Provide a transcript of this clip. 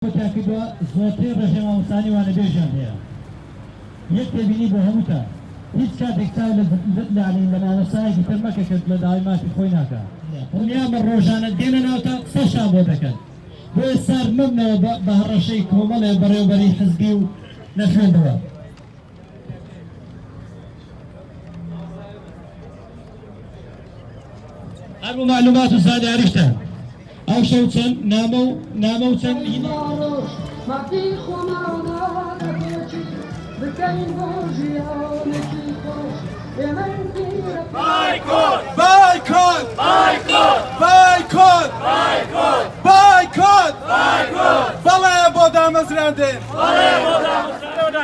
کردووە زۆرترین ڕێژەی مامۆستانی وانە بێژیان هەیە یەک تێبینی بۆ هەمووتان هیچ کاتێک چاو لە مامۆستایەکی تر مەکە کرد لە داوای مافی خۆی ناکە دڵنیامە ڕۆژانە دێنە ناوتە قسەشان بۆ دەکەن بۆ ئێستا مەبنەوە بە هەڕەشەی کۆمەڵێ بەڕێوەبەری حزبی و نەخوێندەوە هەربوو معلومات و زانیاریشتان ئەو شەو چەند نامە و چەند Boycott! Boycott! Boycott! Boycott! Boycott! Boycott! بەڵێ بۆ دامەزراندن بەڵێ بۆ دامەزراندن